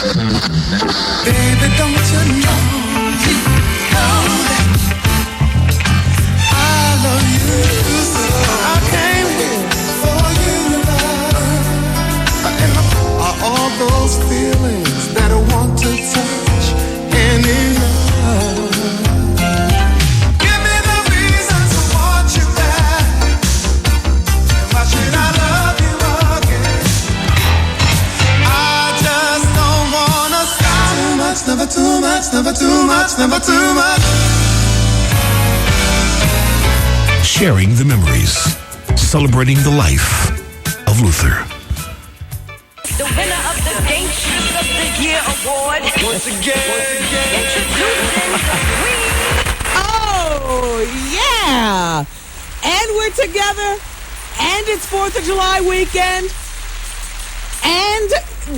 Baby, don't you know that I love you so? I came here for you, love. And are all those feelings that I want to touch and enough? Give me the reason to want you back. And why should I love you again? I just don't wanna stop. Too much, never too much, never too much, never too much. Sharing the memories, celebrating the life of Luther. The winner of the Gangsters of the Year award. Once again. Introducing the queen. Oh, yeah. And we're together. And it's 4th of July weekend. And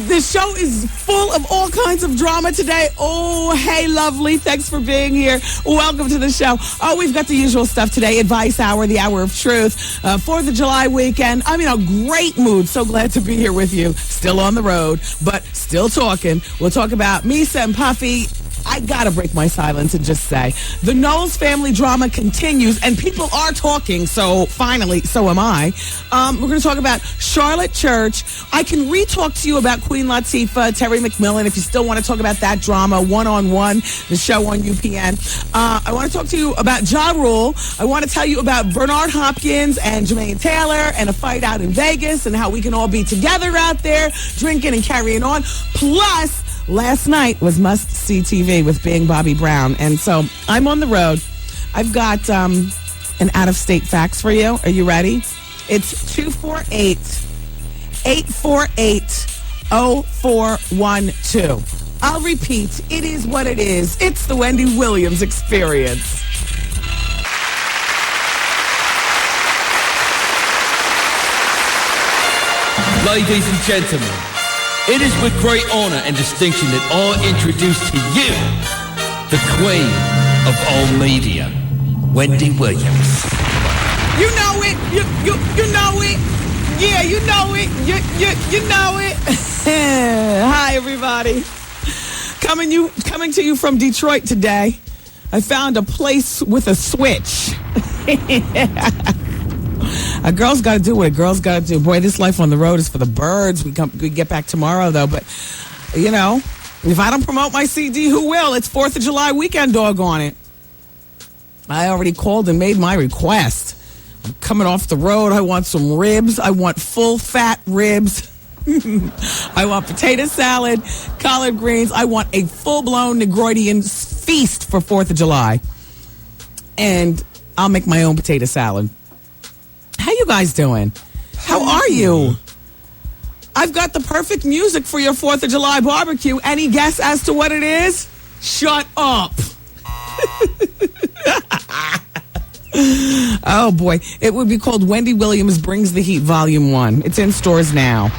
the show is full of all kinds of drama today. Oh, hey, lovely. Thanks for being here. Welcome to the show. Oh, we've got the usual stuff today. Advice Hour, the Hour of Truth. 4th of July weekend. I'm in a great mood. So glad to be here with you. Still on the road, but still talking. We'll talk about Misa and Puffy. I gotta break my silence and just say the Knowles family drama continues, and people are talking. So finally, so am I. We're going to talk about Charlotte Church. I can re-talk to you about Queen Latifah, Terry McMillan, if you still want to talk about that drama one-on-one, the show on UPN. I want to talk to you about Ja Rule. I want to tell you about Bernard Hopkins and Jermaine Taylor and a fight out in Vegas and how we can all be together out there drinking and carrying on. Plus, last night was must-see TV with Being Bobby Brown. And so I'm on the road. I've got an out-of-state fax for you. Are you ready? It's 248-848-0412. I'll repeat. It is what it is. It's the Wendy Williams experience. Ladies and gentlemen, it is with great honor and distinction that I introduce to you the queen of all media, Wendy Williams. You know it. You know it. Yeah, you know it. You know it. Hi, everybody. Coming to you from Detroit today. I found a place with a switch. A girl's got to do what a girl's got to do. Boy, this life on the road is for the birds. We get back tomorrow, though. But, you know, if I don't promote my CD, who will? It's 4th of July weekend, doggone it. I already called and made my request. I'm coming off the road. I want some ribs. I want full-fat ribs. I want potato salad, collard greens. I want a full-blown Negroidian feast for 4th of July. And I'll make my own potato salad. How you guys doing? How are you? I've got the perfect music for your 4th of July barbecue. Any guess as to what it is? Shut up. Oh, boy. It would be called Wendy Williams Brings the Heat Volume 1. It's in stores now.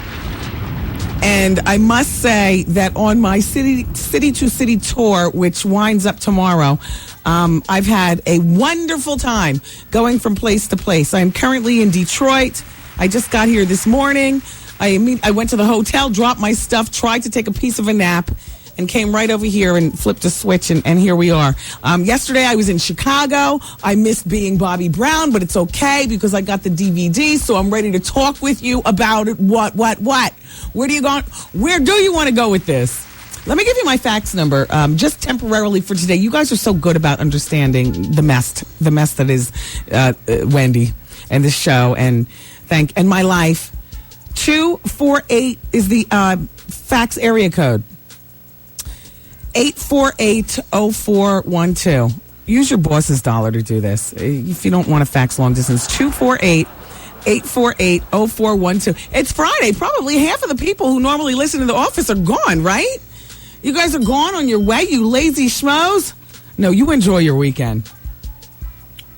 And I must say that on my city-to-city tour, which winds up tomorrow, I've had a wonderful time going from place to place. I'm currently in Detroit. I just got here this morning. I went to the hotel, dropped my stuff, tried to take a piece of a nap, and came right over here and flipped a switch, and here we are. Yesterday, I was in Chicago. I missed Being Bobby Brown, but it's okay because I got the DVD, so I'm ready to talk with you about it. What? Where do you want to go with this? Let me give you my fax number, just temporarily for today. You guys are so good about understanding the mess that is Wendy and this show and my life. 248 is the fax area code. 848-0412. Use your boss's dollar to do this. If you don't want to fax long distance, 248-848-0412. It's Friday. Probably half of the people who normally listen to The Office are gone, right? You guys are gone on your way, you lazy schmoes. No, you enjoy your weekend.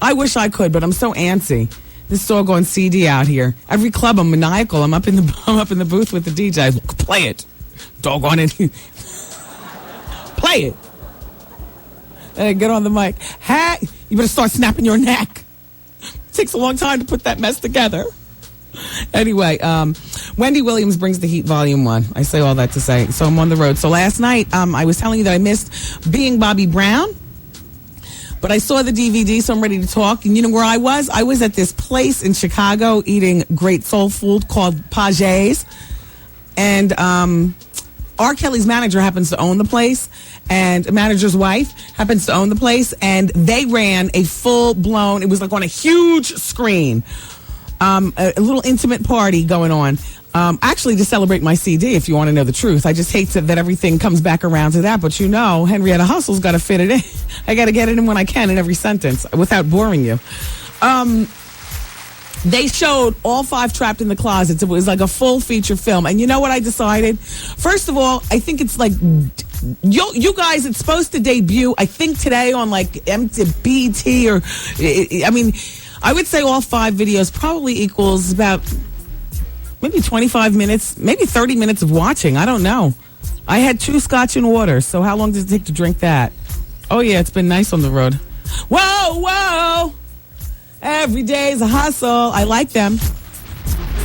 I wish I could, but I'm so antsy. This doggone CD out here. Every club, I'm maniacal. I'm up in the booth with the DJ. Play it. Doggone it. Play it. Get on the mic. Hey, you better start snapping your neck. It takes a long time to put that mess together. Anyway, Wendy Williams brings the heat, Volume 1. I say all that to say. So I'm on the road. So last night, I was telling you that I missed Being Bobby Brown. But I saw the DVD, so I'm ready to talk. And you know where I was? I was at this place in Chicago eating great soul food called Paget's. And R. Kelly's manager happens to own the place. And manager's wife happens to own the place. And they ran a full-blown, it was like on a huge screen, a little intimate party going on. Actually, to celebrate my CD, if you want to know the truth. I just hate that everything comes back around to that. But you know, Henrietta Hustle's got to fit it in. I got to get it in when I can in every sentence without boring you. They showed all 5 Trapped in the Closets. It was like a full feature film. And you know what I decided? First of all, I think it's like, you guys, it's supposed to debut, I think today on like BT or, I mean, I would say all 5 videos probably equals about maybe 25 minutes, maybe 30 minutes of watching. I don't know. I had 2 scotch and water, so how long does it take to drink that? Oh, yeah, it's been nice on the road. Whoa, whoa. Every day's a hustle. I like them.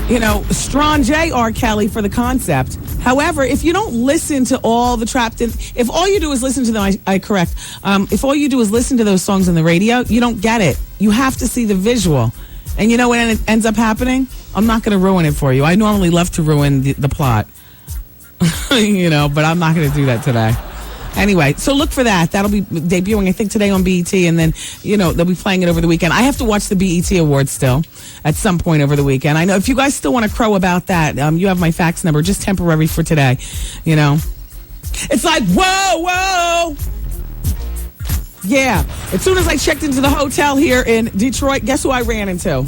You know, Strong J. R. Kelly for the concept. However, if you don't listen to all the Trapped in, if all you do is listen to them, I correct. If all you do is listen to those songs on the radio, you don't get it. You have to see the visual. And you know what ends up happening? I'm not going to ruin it for you. I normally love to ruin the plot. You know, but I'm not going to do that today. Anyway, so look for that. That'll be debuting, I think, today on BET, and then, you know, they'll be playing it over the weekend. I have to watch the BET Awards still at some point over the weekend. I know if you guys still want to crow about that, you have my fax number, just temporary for today, you know. It's like, whoa, whoa. Yeah. As soon as I checked into the hotel here in Detroit, guess who I ran into?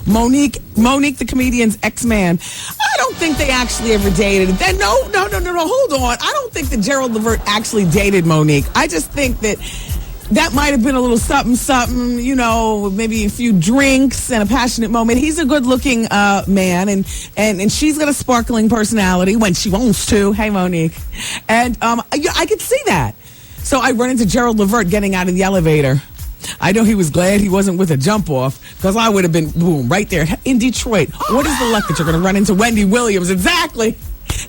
Monique, the comedian's ex-man. I don't think they actually ever dated. No, hold on. I don't think that Gerald Levert actually dated Monique. I just think that might have been a little something, you know, maybe a few drinks and a passionate moment. He's a good-looking man, and she's got a sparkling personality when she wants to. Hey, Monique. And I could see that. So I run into Gerald Levert getting out of the elevator. I know he was glad he wasn't with a jump off, because I would have been, boom, right there in Detroit. What is the luck that you're going to run into Wendy Williams? Exactly,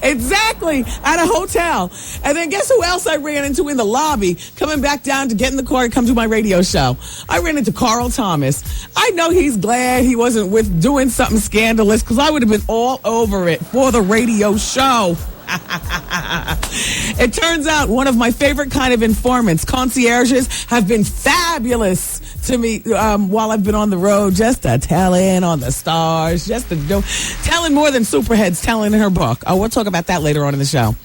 at a hotel. And then guess who else I ran into in the lobby, coming back down to get in the car and come to my radio show? I ran into Carl Thomas. I know he's glad he wasn't with doing something scandalous, because I would have been all over it for the radio show. It turns out one of my favorite kind of informants, concierges, have been fabulous to me while I've been on the road, just to tell in on the stars, just to do, telling more than Superhead's telling in her book. Oh, we'll talk about that later on in the show.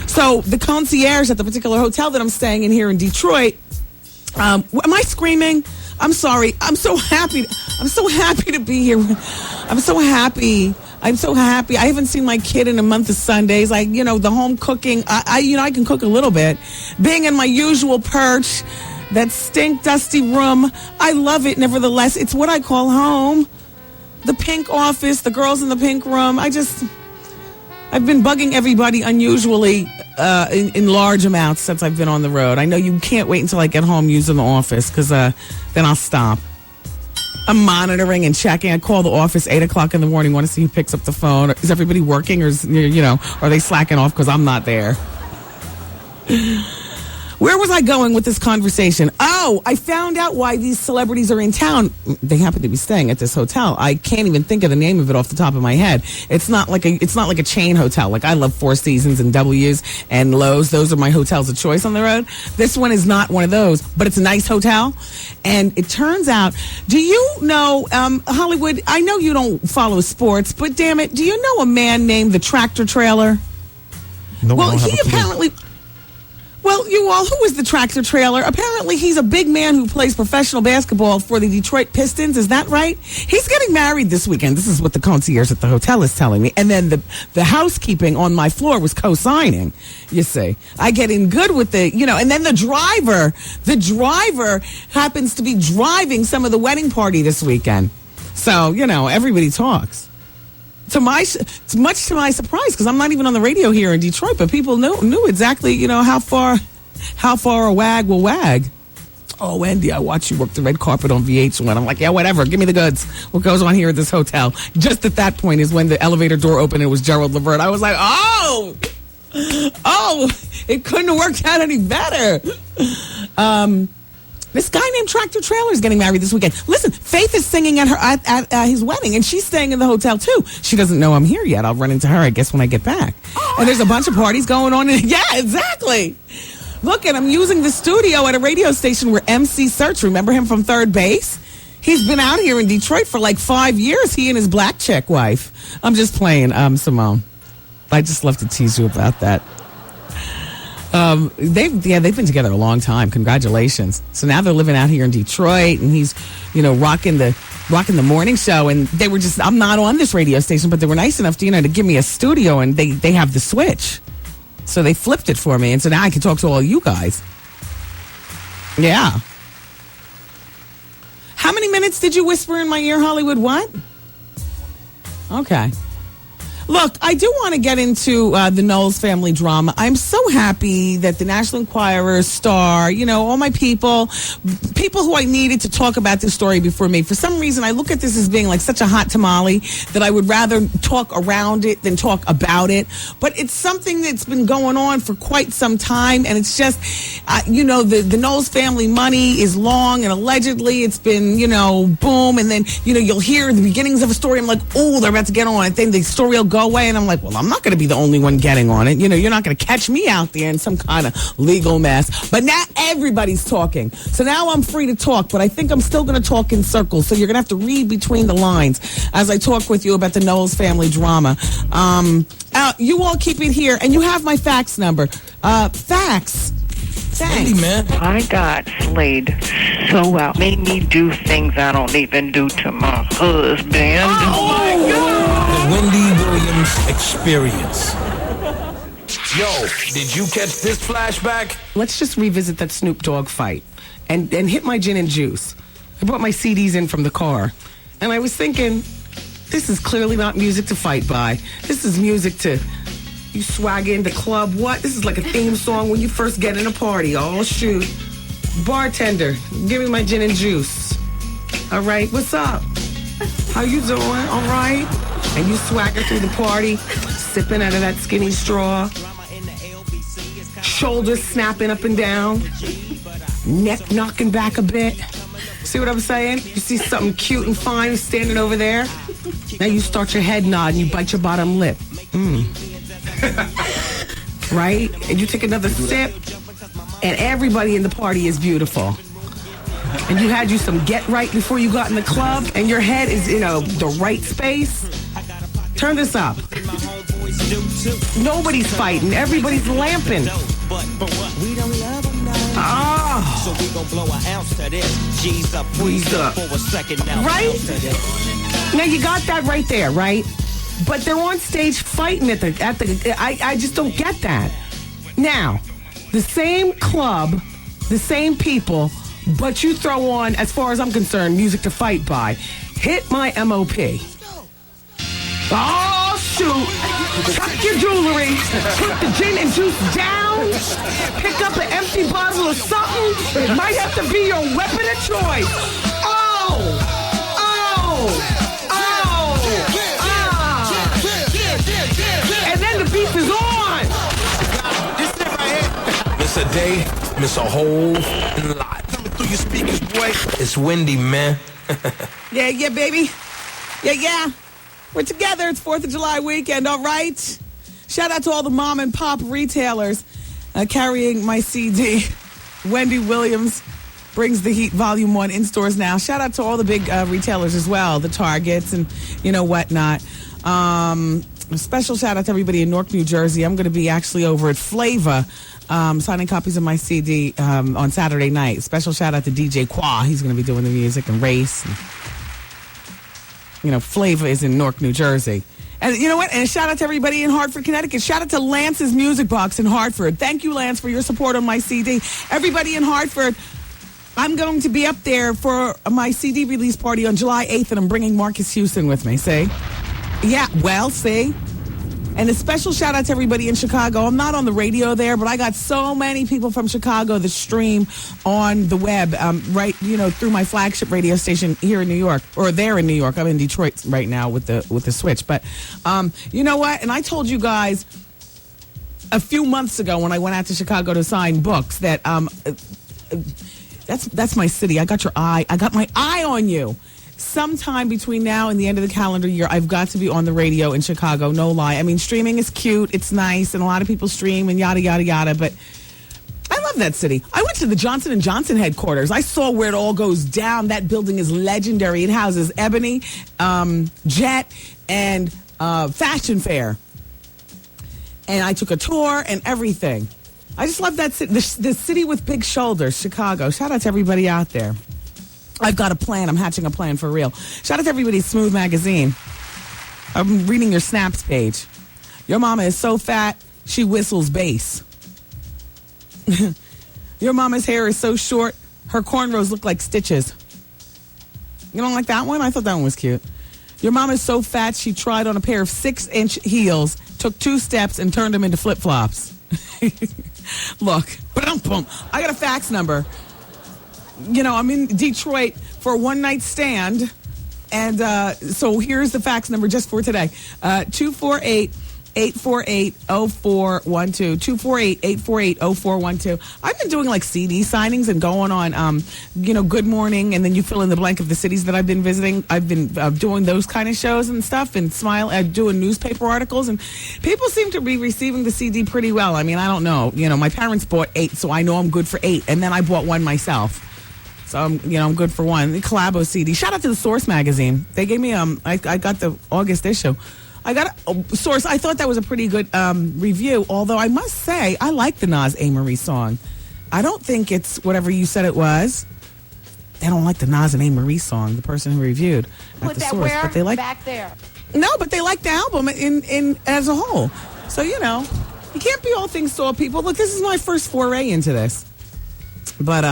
So the concierge at the particular hotel that I'm staying in here in Detroit, am I screaming? I'm sorry. I'm so happy to be here. I'm so happy. I haven't seen my kid in a month of Sundays. Like, you know, the home cooking. I can cook a little bit. Being in my usual perch, that stink dusty room. I love it. Nevertheless, it's what I call home. The pink office, the girls in the pink room. I've been bugging everybody unusually in large amounts since I've been on the road. I know you can't wait until I get home using the office, because then I'll stop. I'm monitoring and checking. I call the office 8 o'clock in the morning, want to see who picks up the phone. Is everybody working, or are they slacking off because I'm not there? Where was I going with this conversation? Oh, I found out why these celebrities are in town. They happen to be staying at this hotel. I can't even think of the name of it off the top of my head. It's not like a chain hotel. Like, I love Four Seasons and W's and Lowe's. Those are my hotels of choice on the road. This one is not one of those, but it's a nice hotel. And it turns out, do you know, Hollywood, I know you don't follow sports, but damn it, do you know a man named the Tractor Trailer? No, well, he apparently... Well, you all, who is the Tractor Trailer? Apparently, he's a big man who plays professional basketball for the Detroit Pistons. Is that right? He's getting married this weekend. This is what the concierge at the hotel is telling me. And then the housekeeping on my floor was co-signing, you see. I get in good with and then the driver happens to be driving some of the wedding party this weekend. So, everybody talks. It's much to my surprise, because I'm not even on the radio here in Detroit, but people knew exactly, how far a wag will wag. Oh, Wendy, I watched you work the red carpet on VH1. I'm like, yeah, whatever. Give me the goods. What goes on here at this hotel? Just at that point is when the elevator door opened and it was Gerald Levert. I was like, oh, it couldn't have worked out any better. This guy named Tractor Trailer is getting married this weekend. Listen, Faith is singing at his wedding, and she's staying in the hotel, too. She doesn't know I'm here yet. I'll run into her, I guess, when I get back. And there's a bunch of parties going on. Yeah, exactly. Look, and I'm using the studio at a radio station where MC Search, remember him from Third Base? He's been out here in Detroit for like 5 years, he and his black chick wife. I'm just playing, Simone. I just love to tease you about that. They've been together a long time. Congratulations. So now they're living out here in Detroit, and he's, rocking the morning show. And they were I'm not on this radio station, but they were nice enough to, to give me a studio, and they have the switch. So they flipped it for me, and so now I can talk to all you guys. Yeah. How many minutes did you whisper in my ear, Hollywood? What? Okay. Look, I do want to get into the Knowles family drama. I'm so happy that the National Enquirer, Star, all my people who I needed to talk about this story before me. For some reason, I look at this as being like such a hot tamale that I would rather talk around it than talk about it. But it's something that's been going on for quite some time, and it's just, the Knowles family money is long, and allegedly it's been, boom, and then, you'll hear the beginnings of a story. I'm like, oh, they're about to get on it. Then the story will go away, and I'm like, well, I'm not going to be the only one getting on it. You're not going to catch me out there in some kind of legal mess. But now everybody's talking. So now I'm free to talk, but I think I'm still going to talk in circles. So you're going to have to read between the lines as I talk with you about the Knowles family drama. You all keep it here, and you have my fax number. Fax. Thanks. Wendy, man. I got slayed so well. Made me do things I don't even do to my husband. Oh my God! The Wendy Williams Experience. Yo, did you catch this flashback? Let's just revisit that Snoop Dogg fight and hit my gin and juice. I brought my CDs in from the car, and I was thinking, this is clearly not music to fight by. This is music to... You swag in the club. What? This is like a theme song when you first get in a party. Oh, shoot. Bartender, give me my gin and juice. All right, what's up? How you doing? All right. And you swagger through the party, sipping out of that skinny straw. Shoulders snapping up and down. Neck knocking back a bit. See what I'm saying? You see something cute and fine standing over there. Now you start your head nod and you bite your bottom lip. Right? And you take another sip, and everybody in the party is beautiful. And you had some get right before you got in the club, and your head is in the right space. Turn this up. Nobody's fighting. Everybody's lamping. Oh. So we gon' blow an ounce to this. G's up, freeze up for a second now. Right? Now you got that right there, right? But they're on stage fighting at the. I just don't get that. Now, the same club, the same people, but you throw on, as far as I'm concerned, music to fight by. Hit my MOP. Oh shoot! Tuck your jewelry. Put the gin and juice down. Pick up an empty bottle of something. It might have to be your weapon of choice. Oh! And then the beat is on. This shit right here. Miss a day, miss a whole lot. Coming through your speakers, boy. It's Wendy, man. Yeah, baby. Yeah. We're together. It's 4th of July weekend, all right? Shout out to all the mom and pop retailers carrying my CD. Wendy Williams brings the heat, Volume 1 in stores now. Shout out to all the big retailers as well, the Targets and whatnot. A special shout out to everybody in Newark, New Jersey. I'm going to be actually over at Flavor signing copies of my CD on Saturday night. Special shout out to DJ Qua. He's going to be doing the music and Race. And, Flavor is in Newark, New Jersey. And you know what? And a shout out to everybody in Hartford, Connecticut. Shout out to Lance's Music Box in Hartford. Thank you, Lance, for your support on my CD. Everybody in Hartford, I'm going to be up there for my CD release party on July 8th, and I'm bringing Marcus Houston with me. See? Yeah, well, see? And a special shout out to everybody in Chicago. I'm not on the radio there, but I got so many people from Chicago that stream on the web, through my flagship radio station here in New York, or there in New York. I'm in Detroit right now with the switch. But you know what? And I told you guys a few months ago when I went out to Chicago to sign books that that's my city. I got your eye. I got my eye on you. Sometime between now and the end of the calendar year, I've got to be on the radio in Chicago. No lie. I mean, streaming is cute. It's nice. And a lot of people stream and yada, yada, yada. But I love that city. I went to the Johnson & Johnson headquarters. I saw where it all goes down. That building is legendary. It houses Ebony, Jet, and Fashion Fair. And I took a tour and everything. I just love that city. The city with big shoulders, Chicago. Shout out to everybody out there. I've got a plan. I'm hatching a plan for real. Shout out to everybody at Smooth Magazine. I'm reading your Snaps page. Your mama is so fat, she whistles bass. Your mama's hair is so short, her cornrows look like stitches. You don't like that one? I thought that one was cute. Your mama is so fat, she tried on a pair of 6-inch heels, took 2 steps, and turned them into flip-flops. Look, I got a fax number. You know, I'm in Detroit for a one-night stand, and so here's the fax number just for today. 248-848-0412. 248-848-0412. I've been doing like CD signings and going on, Good Morning, and then you fill in the blank of the cities that I've been visiting. I've been doing those kind of shows and stuff and doing newspaper articles, and people seem to be receiving the CD pretty well. I mean, I don't know. You know, my parents bought 8, so I know I'm good for 8, and then I bought 1 myself. So I'm good for 1. The Collabo CD. Shout out to the Source magazine. They gave me I got the August issue. I got a Source. I thought that was a pretty good review. Although I must say I like the Nas A. Marie song. I don't think it's whatever you said it was. They don't like the Nas and A. Marie song. The person who reviewed at the Source, but they like back there. No, but they like the album in as a whole. So you can't be all things to all people. Look, this is my first foray into this, but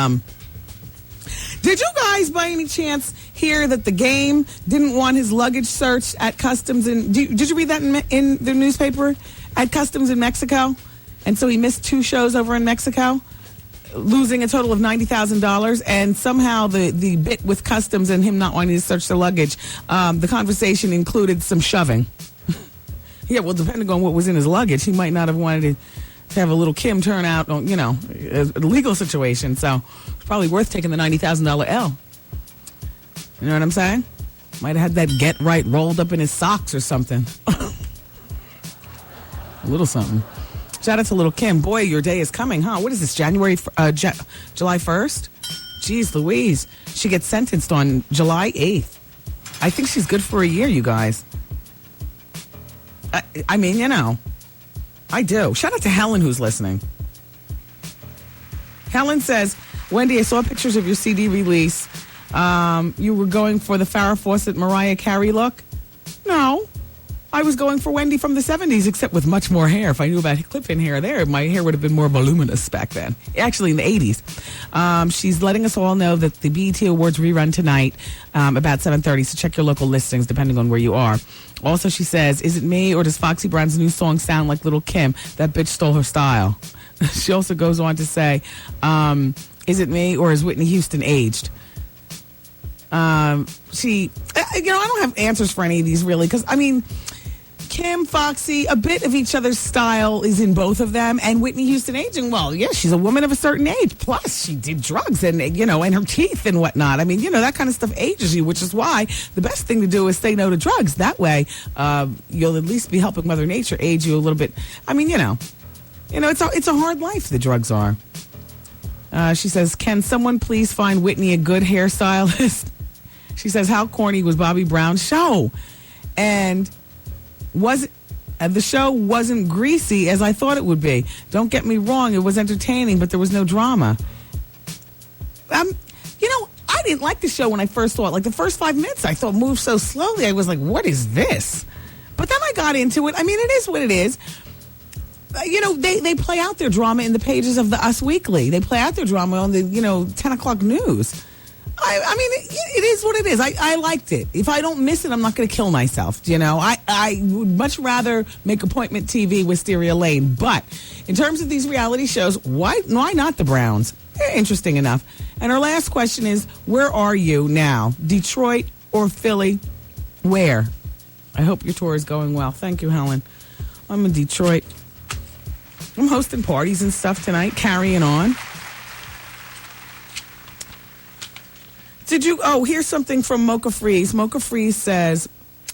did you guys, by any chance, hear that the Game didn't want his luggage searched at customs? Did you read that in the newspaper? At customs in Mexico? And so he missed 2 shows over in Mexico, losing a total of $90,000. And somehow the bit with customs and him not wanting to search the luggage, the conversation included some shoving. Yeah, well, depending on what was in his luggage, he might not have wanted to have a little Kim turn out on, a legal situation. So it's probably worth taking the $90,000 L. You know what I'm saying? Might have had that Get Right rolled up in his socks or something. A little something. Shout out to little Kim. Boy, your day is coming, huh? What is this, July 1st? Jeez Louise. She gets sentenced on July 8th. I think she's good for a year, you guys. I mean, I do. Shout out to Helen, who's listening. Helen says, Wendy, I saw pictures of your CD release. You were going for the Farrah Fawcett Mariah Carey look? No. I was going for Wendy from the 70s, except with much more hair. If I knew about clip-in hair there, my hair would have been more voluminous back then. Actually, in the 80s. She's letting us all know that the BET Awards rerun tonight about 7:30, so check your local listings depending on where you are. Also, she says, is it me or does Foxy Brown's new song sound like Little Kim? That bitch stole her style. She also goes on to say, is it me or is Whitney Houston aged? I don't have answers for any of these really, because, I mean, Kim, Foxy, a bit of each other's style is in both of them. And Whitney Houston aging, well, yeah, she's a woman of a certain age. Plus, she did drugs and, and her teeth and whatnot. I mean, that kind of stuff ages you, which is why the best thing to do is say no to drugs. That way, you'll at least be helping Mother Nature age you a little bit. I mean, it's a hard life, the drugs are. She says, can someone please find Whitney a good hairstylist? She says, how corny was Bobby Brown's show? And the show wasn't greasy as I thought it would be. Don't get me wrong, it was entertaining, but there was no drama. I didn't like the show when I first saw it. Like the first 5 minutes, I thought moved so slowly. I was like, what is this? But then I got into it. I mean, it is what it is. They play out their drama in the pages of the Us Weekly. They play out their drama on the, 10 o'clock news. I mean, it is what it is. I liked it. If I don't miss it, I'm not going to kill myself. You know, I would much rather make appointment TV with Stereo Lane. But in terms of these reality shows, why not the Browns? They're interesting enough. And our last question is, where are you now? Detroit or Philly? Where? I hope your tour is going well. Thank you, Helen. I'm in Detroit. I'm hosting parties and stuff tonight, carrying on. Here's something from Mocha Freeze. Mocha Freeze says,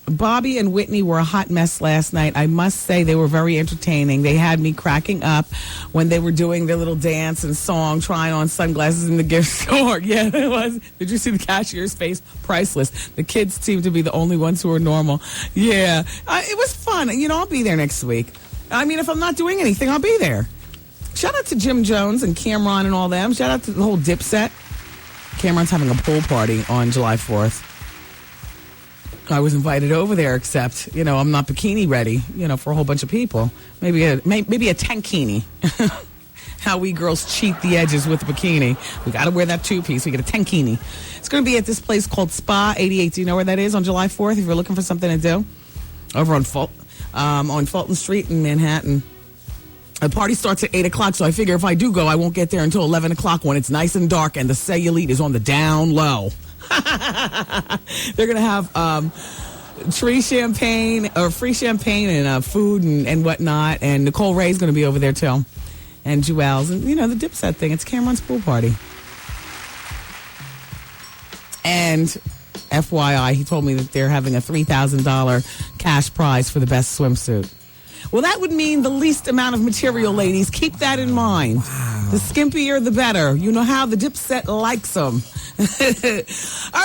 Bobby and Whitney were a hot mess last night. I must say they were very entertaining. They had me cracking up when they were doing their little dance and song, trying on sunglasses in the gift store. Yeah, it was. Did you see the cashier's face? Priceless. The kids seemed to be the only ones who were normal. Yeah, it was fun. You know, I'll be there next week. I mean, if I'm not doing anything, I'll be there. Shout out to Jim Jones and Cameron and all them. Shout out to the whole Dipset. Cameron's having a pool party on July 4th. I was invited over there, except, you know, I'm not bikini ready, you know, for a whole bunch of people. Maybe a tankini. How we girls cheat the edges with the bikini. We got to wear that two-piece. We get a tankini. It's going to be at this place called Spa 88. Do you know where that is on July 4th if you're looking for something to do? Over on Fulton Street in Manhattan. The party starts at 8 o'clock, so I figure if I do go, I won't get there until 11 o'clock when it's nice and dark and the cellulite is on the down low. They're going to have free champagne and food and whatnot. And Nicole Ray's going to be over there, too. And Jewels. And, you know, the Dipset thing. It's Cameron's pool party. And FYI, he told me that they're having a $3,000 cash prize for the best swimsuit. Well, that would mean the least amount of material, ladies. Keep that in mind. Wow. The skimpier, the better. You know how the Dipset likes them. All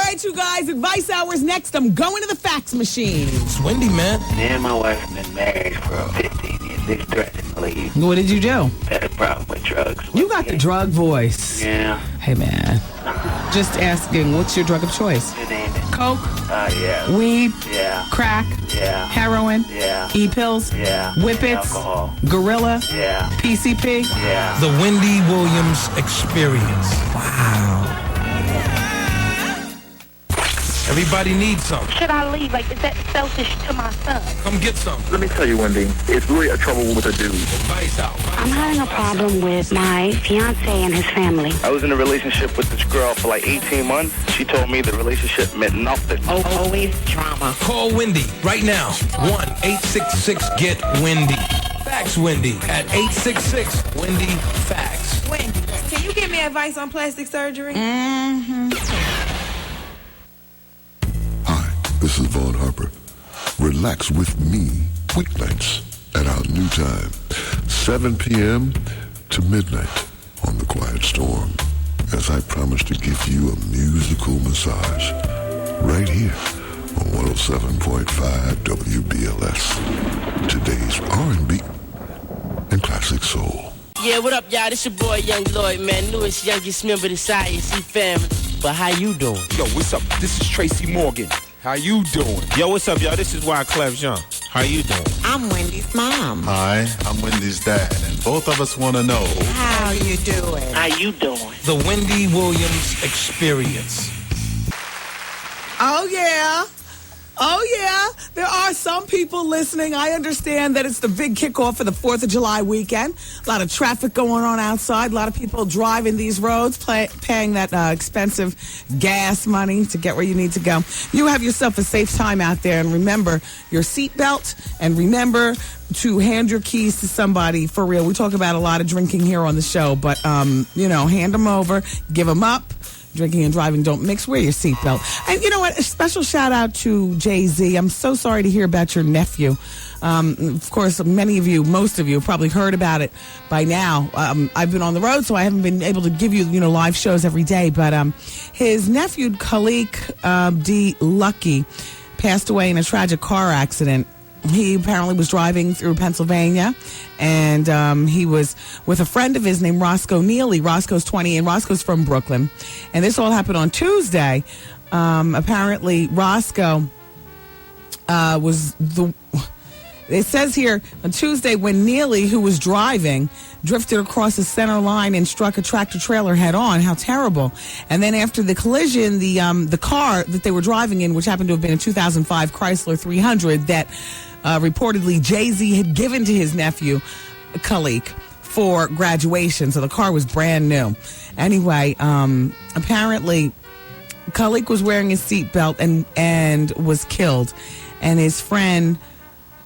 right, you guys. Advice hour's next. I'm going to the fax machine. It's Wendy, man. Me and my wife have been married for 15 years. They threatened to leave. What did you do? Had a problem with drugs. You got the drug voice. Yeah. Hey, man. Just asking, what's your drug of choice? Good name it. Coke? Yeah. Weed? Yeah. Crack? Yeah. Heroin? Yeah. E-pills? Yeah. Whippets? Alcohol. Gorilla? Yeah. PCP? Yeah. The Wendy Williams Experience. Wow. Everybody needs some. Should I leave? Like, is that selfish to my son? Come get some. Let me tell you, Wendy, it's really a trouble with a dude. Advice out. I'm having a problem with my fiance and his family. I was in a relationship with this girl for like 18 months. She told me the relationship meant nothing. Always drama. Call Wendy right now. 1-866-GET-WENDY. Fax Wendy at 866-WENDY-FAX. Wendy, can you give me advice on plastic surgery? Hi, this is Vaughn Harper. Relax with me weeknights at our new time, 7 p.m. to midnight on The Quiet Storm, as I promise to give you a musical massage right here on 107.5 WBLS. Today's R&B and classic soul. Yeah, what up, y'all? This your boy, Young Lloyd, man. Newest, youngest member of the IAC family. But how you doing? Yo, what's up? This is Tracy Morgan. How you doing? Yo, what's up, y'all? This is Wyclef Jean. How you doing? I'm Wendy's mom. Hi, I'm Wendy's dad, and both of us want to know. How you doing? How you doing? The Wendy Williams Experience. Oh, yeah. Oh, yeah. There are some people listening. I understand that it's the big kickoff for the 4th of July weekend. A lot of traffic going on outside. A lot of people driving these roads, paying that expensive gas money to get where you need to go. You have yourself a safe time out there. And remember your seatbelt. And remember to hand your keys to somebody for real. We talk about a lot of drinking here on the show. But, hand them over. Give them up. Drinking and driving don't mix. Wear your seatbelt. And you know what? A special shout out to Jay-Z. I'm so sorry to hear about your nephew. Of course, most of you have probably heard about it by now. I've been on the road, so I haven't been able to give you, live shows every day. But his nephew, Khalik D. Lucky, passed away in a tragic car accident. He apparently was driving through Pennsylvania, and he was with a friend of his named Roscoe Neely. Roscoe's 20, and Roscoe's from Brooklyn. And this all happened on Tuesday. Apparently, Roscoe was It says here on Tuesday when Neely, who was driving, drifted across the center line and struck a tractor trailer head on. How terrible. And then after the collision, the car that they were driving in, which happened to have been a 2005 Chrysler 300 that reportedly Jay-Z had given to his nephew, Khalik, for graduation. So the car was brand new. Anyway, apparently Khalik was wearing his seatbelt and was killed. And his friend,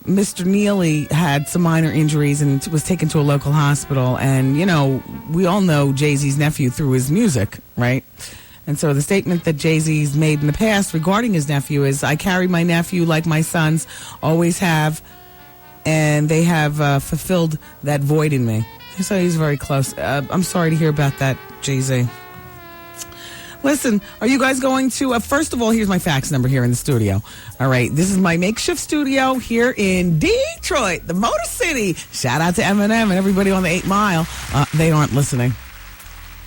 Mr. Neely, had some minor injuries and was taken to a local hospital. And, you know, we all know Jay-Z's nephew through his music, right? And so the statement that Jay-Z's made in the past regarding his nephew is, I carry my nephew like my sons always have, and they have fulfilled that void in me. So he's very close. I'm sorry to hear about that, Jay-Z. Listen, are you guys going to... first of all, here's my fax number here in the studio. All right, this is my makeshift studio here in Detroit, the Motor City. Shout out to Eminem and everybody on the 8 Mile. They aren't listening.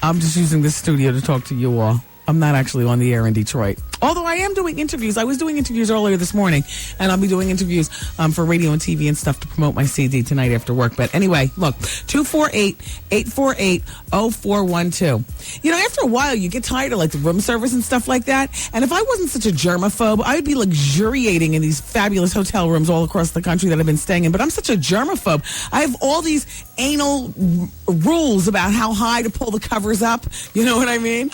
I'm just using this studio to talk to you all. I'm not actually on the air in Detroit. Although I am doing interviews. I was doing interviews earlier this morning, and I'll be doing interviews for radio and TV and stuff to promote my CD tonight after work. But anyway, look, 248-848-0412. You know, after a while, you get tired of, like, the room service and stuff like that. And if I wasn't such a germaphobe, I would be luxuriating in these fabulous hotel rooms all across the country that I've been staying in. But I'm such a germaphobe. I have all these anal rules about how high to pull the covers up. You know what I mean?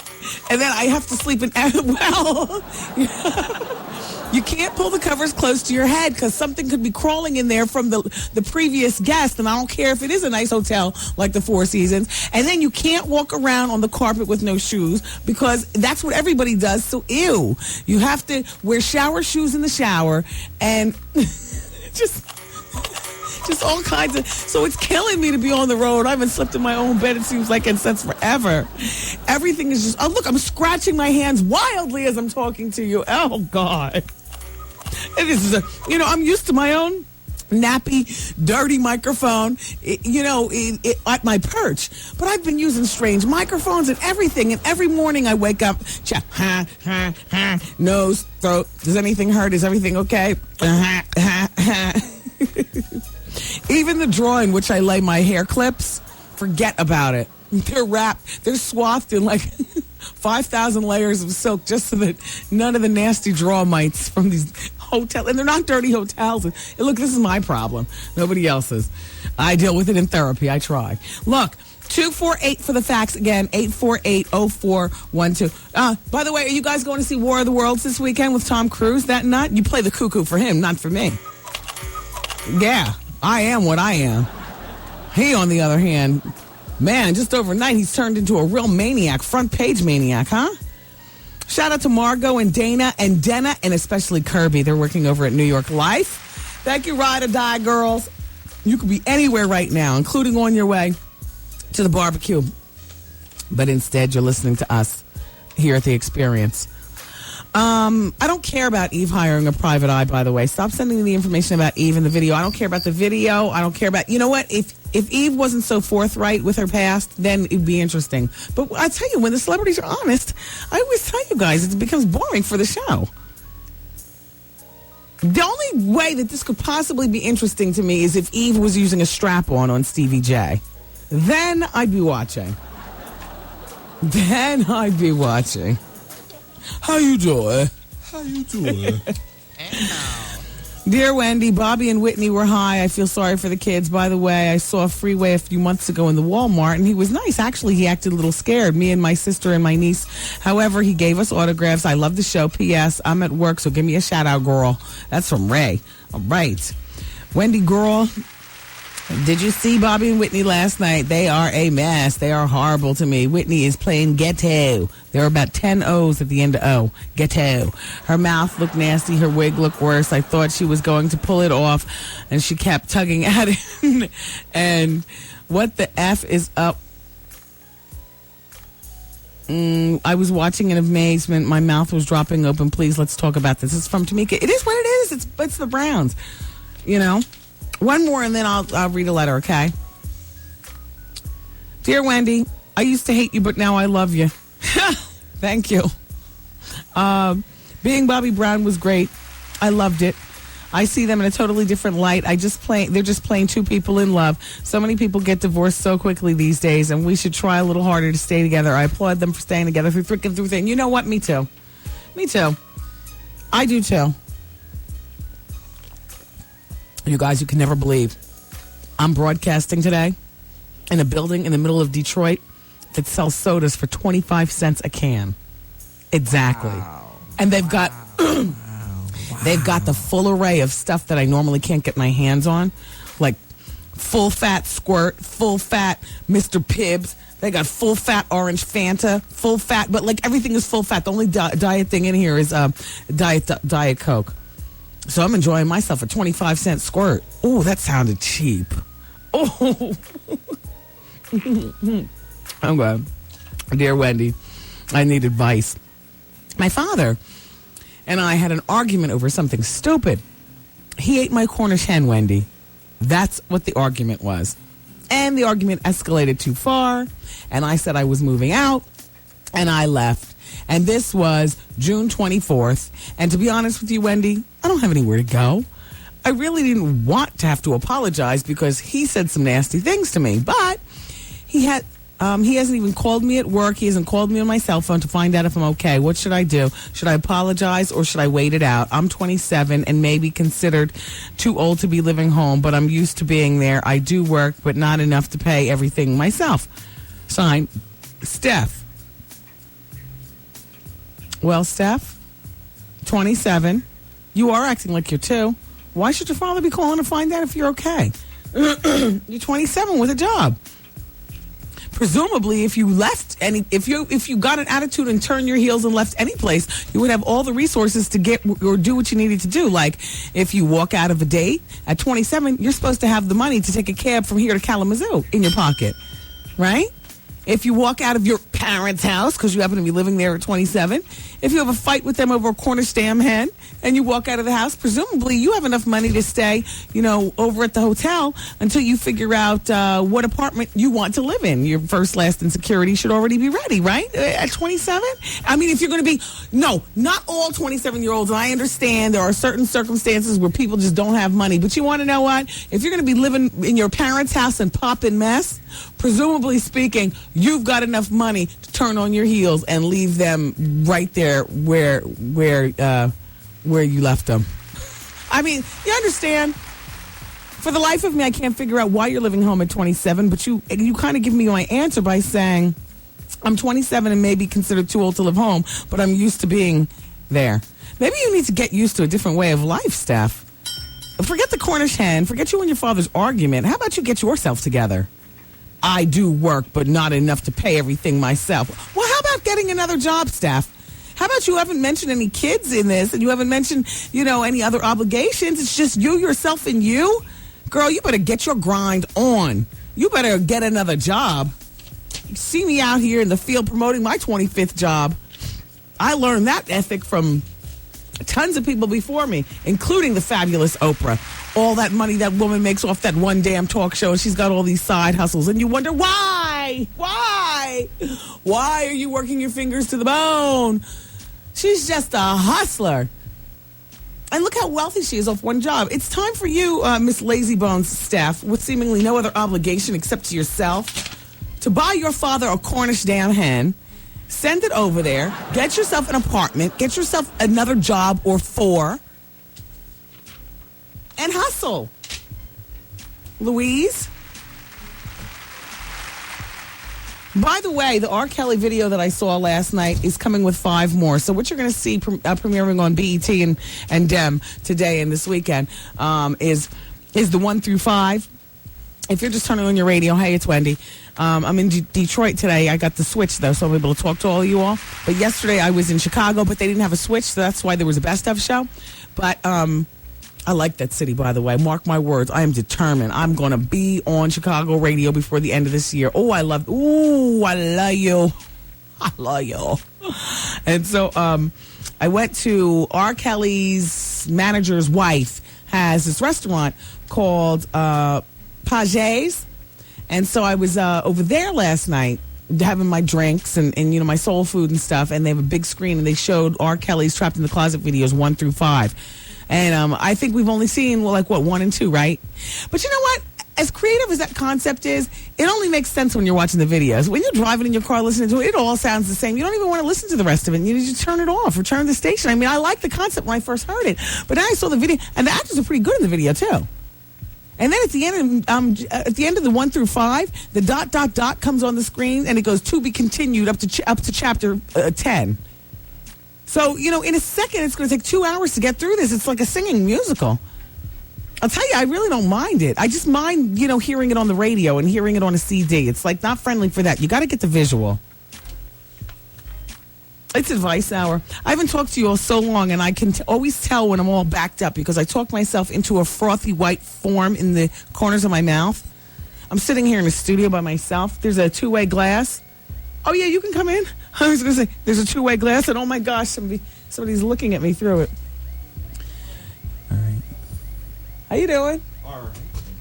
And then I have to sleep in, well, you can't pull the covers close to your head because something could be crawling in there from the previous guest, and I don't care if it is a nice hotel like the Four Seasons. And then you can't walk around on the carpet with no shoes because that's what everybody does, so ew. You have to wear shower shoes in the shower and just all kinds of... So it's killing me to be on the road. I haven't slept in my own bed, it seems like, since forever. Everything is just... Oh, look, I'm scratching my hands wildly as I'm talking to you. Oh, God. It is, I'm used to my own nappy, dirty microphone, at my perch. But I've been using strange microphones and everything. And every morning I wake up, check, nose, throat. Does anything hurt? Is everything okay? Even the drawer in which I lay my hair clips, forget about it. They're wrapped. They're swathed in like 5,000 layers of silk just so that none of the nasty draw mites from these hotels, and they're not dirty hotels. And look, this is my problem. Nobody else's. I deal with it in therapy. I try. Look, 248 for the fax again, 848-0412. By the way, are you guys going to see War of the Worlds this weekend with Tom Cruise? That nut? You play the cuckoo for him, not for me. Yeah, I am what I am. He, on the other hand, man, just overnight, he's turned into a real maniac, front page maniac, huh? Shout out to Margot and Dana and Denna and especially Kirby. They're working over at New York Life. Thank you, Ride or Die girls. You could be anywhere right now, including on your way to the barbecue. But instead, you're listening to us here at The Experience. I don't care about Eve hiring a private eye, by the way. Stop sending me the information about Eve in the video. I don't care about the video. I don't care about... You know what? If Eve wasn't so forthright with her past, then it'd be interesting. But I tell you, when the celebrities are honest, I always tell you guys, it becomes boring for the show. The only way that this could possibly be interesting to me is if Eve was using a strap-on Stevie J. Then I'd be watching. How you doing? Dear Wendy, Bobby and Whitney were high. I feel sorry for the kids. By the way, I saw Freeway a few months ago in the Walmart, and he was nice. Actually, he acted a little scared, me and my sister and my niece. However, he gave us autographs. I love the show. P.S. I'm at work, so give me a shout-out, girl. That's from Ray. All right. Wendy, girl, did you see Bobby and Whitney last night? They are a mess. They are horrible to me. Whitney is playing ghetto. There are about 10 O's at the end of O. Ghetto. Her mouth looked nasty. Her wig looked worse. I thought she was going to pull it off, and she kept tugging at it. And what the F is up? I was watching in amazement. My mouth was dropping open. Please, let's talk about this. It's from Tamika. It is what it is. It's the Browns. You know? One more, and then I'll read a letter, okay? Dear Wendy, I used to hate you, but now I love you. Thank you. Being Bobby Brown was great. I loved it. I see them in a totally different light. They're just playing two people in love. So many people get divorced so quickly these days, and we should try a little harder to stay together. I applaud them for staying together through thick and through thin. You know what? Me too. Me too. I do too. You guys, you can never believe I'm broadcasting today in a building in the middle of Detroit that sells sodas for 25 cents a can. Exactly. Wow. And they've got they've got the full array of stuff that I normally can't get my hands on, like full fat Squirt, full fat Mr. Pibbs. They got full fat orange Fanta, full fat, but like everything is full fat. The only diet thing in here is Diet Coke. So I'm enjoying myself a 25-cent Squirt. Oh, that sounded cheap. Oh, I'm glad. Dear Wendy, I need advice. My father and I had an argument over something stupid. He ate my Cornish hen, Wendy. That's what the argument was. And the argument escalated too far, and I said I was moving out, and I left. And this was June 24th. And to be honest with you, Wendy, I don't have anywhere to go. I really didn't want to have to apologize because he said some nasty things to me. But he hasn't even called me at work. He hasn't called me on my cell phone to find out if I'm okay. What should I do? Should I apologize or should I wait it out? I'm 27 and maybe considered too old to be living home, but I'm used to being there. I do work, but not enough to pay everything myself. Signed, Steph. Well, Steph, 27. You are acting like you're 2. Why should your father be calling to find out if you're okay? You're 27 with a job. Presumably, if you left if you got an attitude and turned your heels and left any place, you would have all the resources to get or do what you needed to do. Like if you walk out of a date at 27, you're supposed to have the money to take a cab from here to Kalamazoo in your pocket, right? If you walk out of your parents' house because you happen to be living there at 27, if you have a fight with them over a Cornish damn hen and you walk out of the house, presumably you have enough money to stay, over at the hotel until you figure out what apartment you want to live in. Your first, last, and security should already be ready, right? At 27? I mean, if you're going to be, no, not all 27-year-olds. I understand there are certain circumstances where people just don't have money. But you want to know what? If you're going to be living in your parents' house and popping mess, presumably speaking, you've got enough money to turn on your heels and leave them right there where you left them. I mean, you understand? For the life of me, I can't figure out why you're living home at 27, but you kind of give me my answer by saying, I'm 27 and maybe considered too old to live home, but I'm used to being there. Maybe you need to get used to a different way of life, Steph. Forget the Cornish hen. Forget you and your father's argument. How about you get yourself together? I do work, but not enough to pay everything myself. Well, how about getting another job, Steph? How about you haven't mentioned any kids in this and you haven't mentioned, any other obligations? It's just you, yourself, and you? Girl, you better get your grind on. You better get another job. You see me out here in the field promoting my 25th job. I learned that ethic from tons of people before me, including the fabulous Oprah. All that money that woman makes off that one damn talk show, and she's got all these side hustles. And you wonder, why? Why? Why are you working your fingers to the bone? She's just a hustler. And look how wealthy she is off one job. It's time for you, Miss Lazybones Steph, with seemingly no other obligation except to yourself, to buy your father a Cornish damn hen, send it over there, get yourself an apartment, get yourself another job or 4, and hustle. Louise? By the way, the R. Kelly video that I saw last night is coming with 5 more. So what you're going to see premiering on BET and Dem today and this weekend is the 1 through 5. If you're just turning on your radio, hey, it's Wendy. I'm in Detroit today. I got the switch, though, so I'm able to talk to all of you all. But yesterday I was in Chicago, but they didn't have a switch, so that's why there was a best of show. But I like that city, by the way. Mark my words. I am determined. I'm going to be on Chicago radio before the end of this year. I love you. I love you. And so I went to R. Kelly's manager's wife has this restaurant called Paget's. And so I was over there last night having my drinks and my soul food and stuff. And they have a big screen and they showed R. Kelly's Trapped in the Closet videos 1 through 5. And I think we've only seen, 1 and 2, right? But you know what? As creative as that concept is, it only makes sense when you're watching the videos. When you're driving in your car listening to it, it all sounds the same. You don't even want to listen to the rest of it. You just turn it off or turn the station. I mean, I liked the concept when I first heard it. But then I saw the video, and the actors are pretty good in the video, too. And then at the end of the 1 through 5, the ... comes on the screen, and it goes to be continued up to chapter 10. So, in a second, it's going to take 2 hours to get through this. It's like a singing musical. I'll tell you, I really don't mind it. I just mind, hearing it on the radio and hearing it on a CD. It's like not friendly for that. You got to get the visual. It's Advice Hour. I haven't talked to you all so long, and I can always tell when I'm all backed up because I talk myself into a frothy white form in the corners of my mouth. I'm sitting here in the studio by myself. There's a two-way glass. Oh, yeah, you can come in. I was going to say, there's a two-way glass, and oh, my gosh, somebody's looking at me through it. All right. How you doing? All right.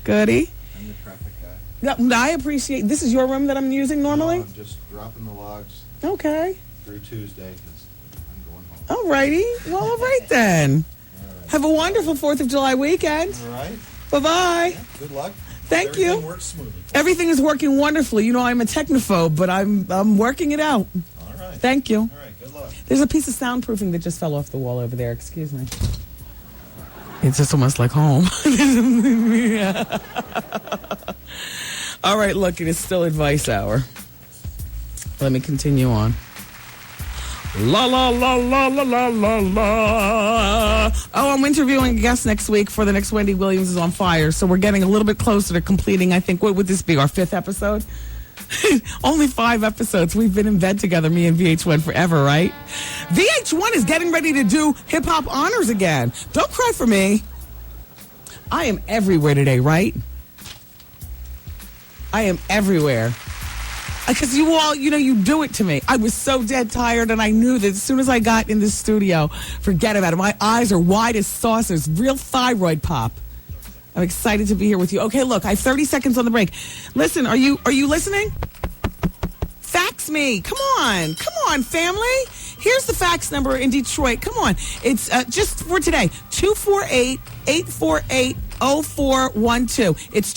Goody. I'm the traffic guy. No, I appreciate. This is your room that I'm using normally? No, I'm just dropping the logs. Okay. Through Tuesday because I'm going home. All righty. Well, all right then. All right. Have a wonderful 4th of July weekend. All right. Bye-bye. Yeah, good luck. Thank you. Everything works smoothly. Everything is working wonderfully. I'm a technophobe, but I'm working it out. All right. Thank you. All right. Good luck. There's a piece of soundproofing that just fell off the wall over there. Excuse me. It's just almost like home. Yeah. All right, look, it is still Advice Hour. Let me continue on. La la la la la la la la. Oh, I'm interviewing a guest next week for the next Wendy Williams is on Fire. So we're getting a little bit closer to completing, I think, what would this be, our 5th episode? Only 5 episodes. We've been in bed together, me and VH1 forever, right? VH1 is getting ready to do Hip Hop Honors again. Don't cry for me. I am everywhere today, right? I am everywhere. Because you all, you do it to me. I was so dead tired, and I knew that as soon as I got in the studio, forget about it. My eyes are wide as saucers, real thyroid pop. I'm excited to be here with you. Okay, look, I have 30 seconds on the break. Listen, are you listening? Fax me. Come on, family. Here's the fax number in Detroit. Come on. It's just for today, 248-848-0412. It's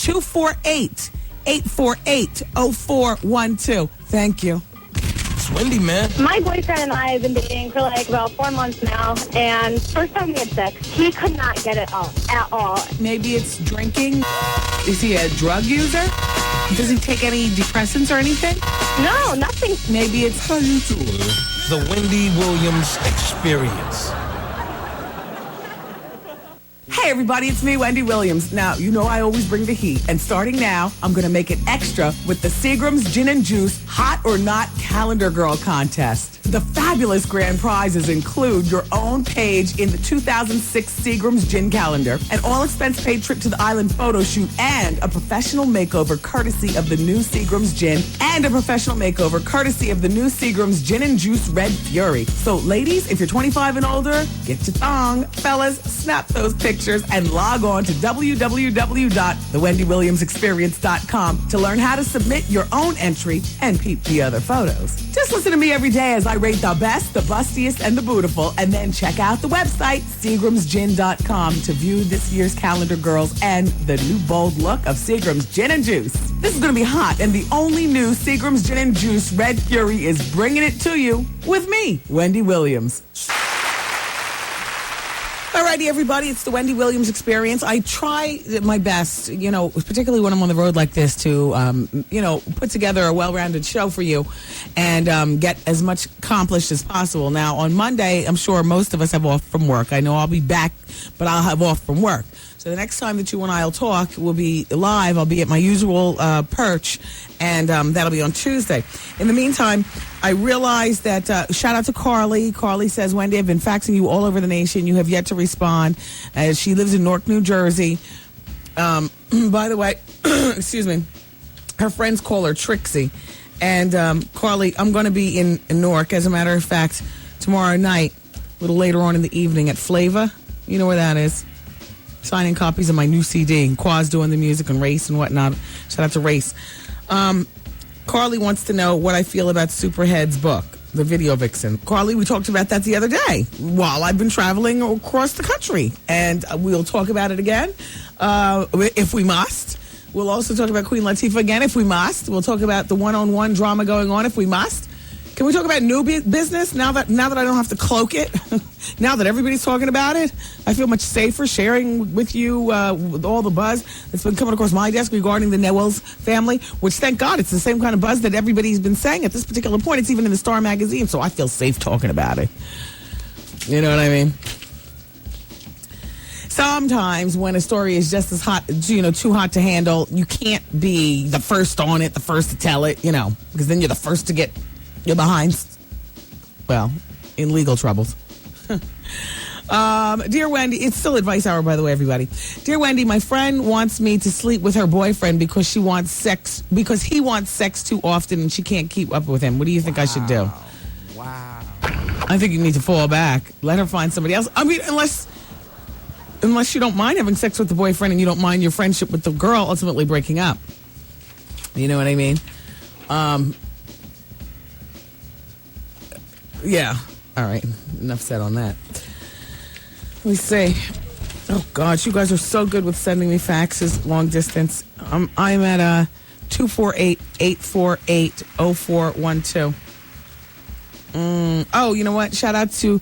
248-848-0412. Thank you. It's Wendy, man. My boyfriend and I have been dating for about 4 months now, and first time we had sex, he could not get it up at all. Maybe it's drinking. Is he a drug user? Does he take any depressants or anything? No, nothing. Maybe it's... How you doing? The Wendy Williams Experience. Hey everybody, it's me, Wendy Williams. Now, I always bring the heat. And starting now, I'm going to make it extra with the Seagram's Gin and Juice Hot or Not Calendar Girl Contest. The fabulous grand prizes include your own page in the 2006 Seagram's Gin Calendar, an all-expense-paid trip to the island photo shoot, and a professional makeover courtesy of the new Seagram's Gin, and a professional makeover courtesy of the new Seagram's Gin and Juice Red Fury. So, ladies, if you're 25 and older, get your thong. Fellas, snap those pictures and log on to www.thewendywilliamsexperience.com to learn how to submit your own entry and peep the other photos. Just listen to me every day as I rate the best, the bustiest, and the bootiful, and then check out the website, SeagramsGin.com, to view this year's calendar girls and the new bold look of Seagram's Gin and Juice. This is going to be hot, and the only new Seagram's Gin and Juice Red Fury is bringing it to you with me, Wendy Williams. Alrighty, everybody, it's the Wendy Williams Experience. I try my best, particularly when I'm on the road like this, to, put together a well-rounded show for you and get as much accomplished as possible. Now, on Monday, I'm sure most of us have off from work. I know I'll be back, but I'll have off from work. So the next time that you and I will talk, we'll be live. I'll be at my usual perch, and that'll be on Tuesday. In the meantime, I realized that, shout out to Carly. Carly says, Wendy, I've been faxing you all over the nation. You have yet to respond. She lives in Newark, New Jersey. By the way, excuse me, her friends call her Trixie. And Carly, I'm going to be in Newark, as a matter of fact, tomorrow night, a little later on in the evening at Flavor. You know where that is. Signing copies of my new CD. And Quaz doing the music and Race and whatnot. Shout out to Race. Carly wants to know what I feel about Superhead's book. The video vixen. Carly, we talked about that the other day while I've been traveling across the country. And we'll talk about it again if we must. We'll also talk about Queen Latifah again if we must. We'll talk about the one-on-one drama going on if we must. Can we talk about new business now that I don't have to cloak it? Now that everybody's talking about it, I feel much safer sharing with you with all the buzz that's been coming across my desk regarding the Newells family, which, thank God, it's the same kind of buzz that everybody's been saying at this particular point. It's even in the Star magazine, so I feel safe talking about it. You know what I mean? Sometimes when a story is just as hot, too hot to handle, you can't be the first on it, the first to tell it, because then you're the first to get your behind, in legal troubles. Dear Wendy, it's still advice hour, by the way, everybody. Dear Wendy, my friend wants me to sleep with her boyfriend because he wants sex too often and she can't keep up with him. What do you think I should do? Wow. I think you need to fall back. Let her find somebody else. I mean, unless you don't mind having sex with the boyfriend and you don't mind your friendship with the girl ultimately breaking up. You know what I mean? Yeah. All right. Enough said on that. Let me see. Oh, gosh. You guys are so good with sending me faxes long distance. I'm at 248-848-0412. Oh, you know what? Shout out to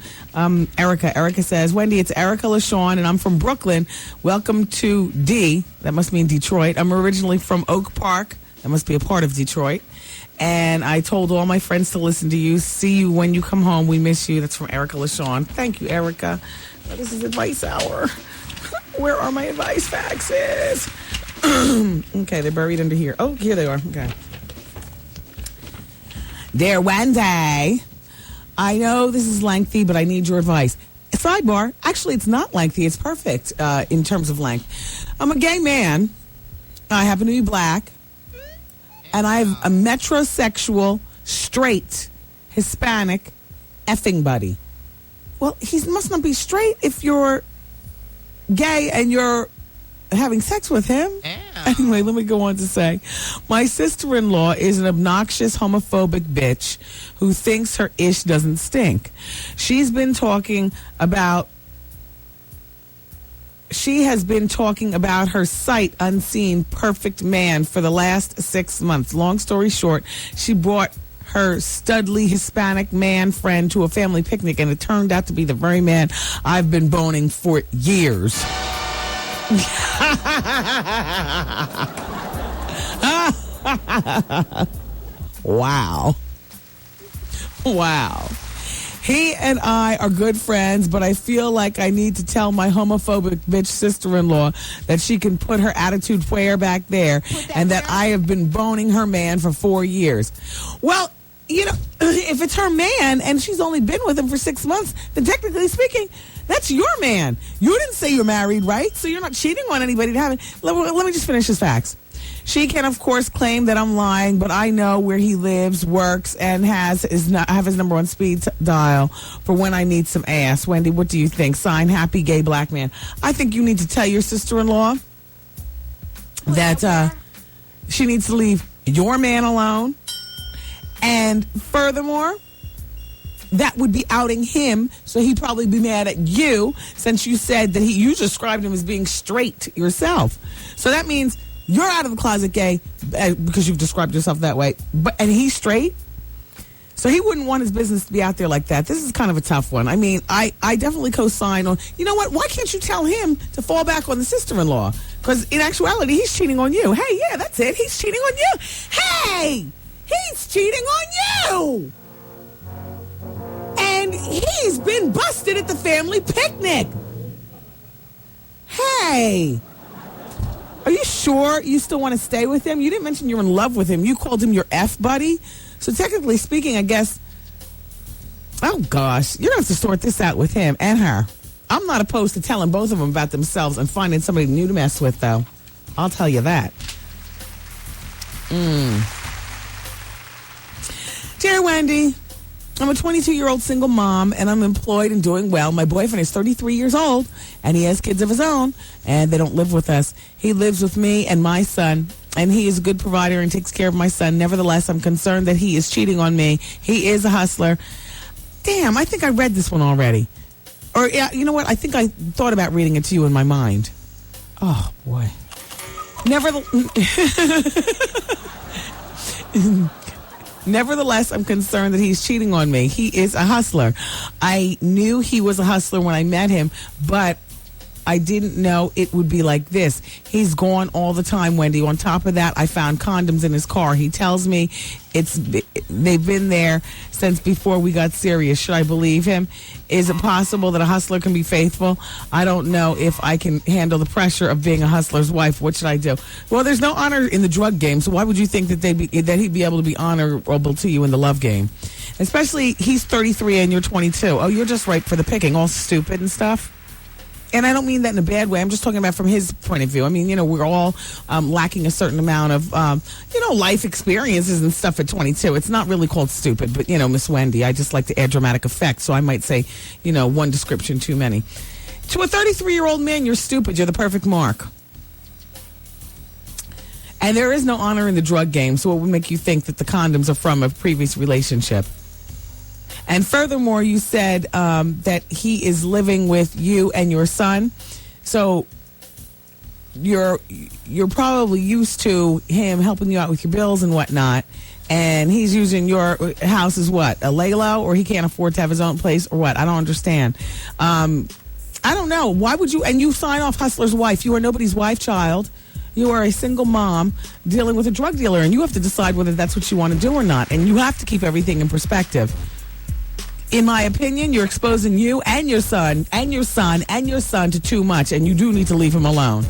Erica. Erica says, Wendy, it's Erica LaShawn, and I'm from Brooklyn. Welcome to D. That must mean Detroit. I'm originally from Oak Park. That must be a part of Detroit. And I told all my friends to listen to you. See you when you come home. We miss you. That's from Erica LaShawn. Thank you, Erica. Oh, this is advice hour. Where are my advice faxes? Okay, they're buried under here. Oh, here they are. Okay. Dear Wendy, I know this is lengthy, but I need your advice. Sidebar, actually, it's not lengthy. It's perfect in terms of length. I'm a gay man. I happen to be black. And I have a metrosexual, straight, Hispanic effing buddy. Well, he must not be straight if you're gay and you're having sex with him. Anyway, let me go on to say, my sister-in-law is an obnoxious, homophobic bitch who thinks her ish doesn't stink. She has been talking about her sight unseen perfect man for the last 6 months. Long story short, she brought her studly Hispanic man friend to a family picnic, and it turned out to be the very man I've been boning for years. Wow. He and I are good friends, but I feel like I need to tell my homophobic bitch sister-in-law that she can put her attitude way back there and that I have been boning her man for 4 years. Well, if it's her man and she's only been with him for 6 months, then technically speaking, that's your man. You didn't say you're married, right? So you're not cheating on anybody to have it. Let me just finish his facts. She can, of course, claim that I'm lying, but I know where he lives, works, and I have his number on speed dial for when I need some ass. Wendy, what do you think? Sign, happy gay black man. I think you need to tell your sister-in-law that she needs to leave your man alone. And furthermore, that would be outing him, so he'd probably be mad at you since you said that you described him as being straight yourself. So that means you're out of the closet gay because you've described yourself that way, and he's straight. So he wouldn't want his business to be out there like that. This is kind of a tough one. I mean, I definitely co-sign on, you know what, why can't you tell him to fall back on the sister-in-law? Because in actuality, he's cheating on you. Hey, yeah, that's it. He's cheating on you. Hey, he's cheating on you. And he's been busted at the family picnic. Hey. Are you sure you still want to stay with him? You didn't mention you're in love with him. You called him your F buddy. So technically speaking, I guess, oh gosh, you're going to have to sort this out with him and her. I'm not opposed to telling both of them about themselves and finding somebody new to mess with, though. I'll tell you that. Dear Wendy, I'm a 22-year-old single mom, and I'm employed and doing well. My boyfriend is 33 years old, and he has kids of his own, and they don't live with us. He lives with me and my son and he is a good provider and takes care of my son. Nevertheless, I'm concerned that he is cheating on me. He is a hustler. Damn, I think I read this one already. Or, yeah, you know what? I think I thought about reading it to you in my mind. Oh, boy. Nevertheless, I'm concerned that he's cheating on me. He is a hustler. I knew he was a hustler when I met him, but I didn't know it would be like this. He's gone all the time, Wendy. On top of that, I found condoms in his car. He tells me they've been there since before we got serious. Should I believe him? Is it possible that a hustler can be faithful? I don't know if I can handle the pressure of being a hustler's wife. What should I do? Well, there's no honor in the drug game, so why would you think that he'd be able to be honorable to you in the love game? Especially, he's 33 and you're 22. Oh, you're just ripe for the picking, all stupid and stuff. And I don't mean that in a bad way. I'm just talking about from his point of view. I mean, we're all lacking a certain amount of, life experiences and stuff at 22. It's not really called stupid, but, Miss Wendy, I just like to add dramatic effect. So I might say, one description too many. To a 33-year-old man, you're stupid. You're the perfect mark. And there is no honor in the drug game, so it would make you think that the condoms are from a previous relationship. And furthermore, you said that he is living with you and your son. So you're probably used to him helping you out with your bills and whatnot. And he's using your house as what? A lay-low? Or he can't afford to have his own place or what? I don't understand. I don't know. Why would you? And you sign off hustler's wife. You are nobody's wife, child. You are a single mom dealing with a drug dealer. And you have to decide whether that's what you want to do or not. And you have to keep everything in perspective. In my opinion, you're exposing you and your son to too much, and you do need to leave him alone.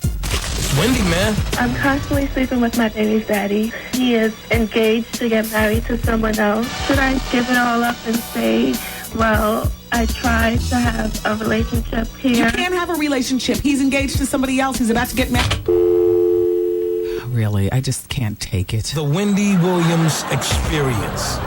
It's Wendy, man. I'm constantly sleeping with my baby's daddy. He is engaged to get married to someone else. Should I give it all up and say, well, I tried to have a relationship here? You can't have a relationship. He's engaged to somebody else. He's about to get married. Really, I just can't take it. The Wendy Williams Experience.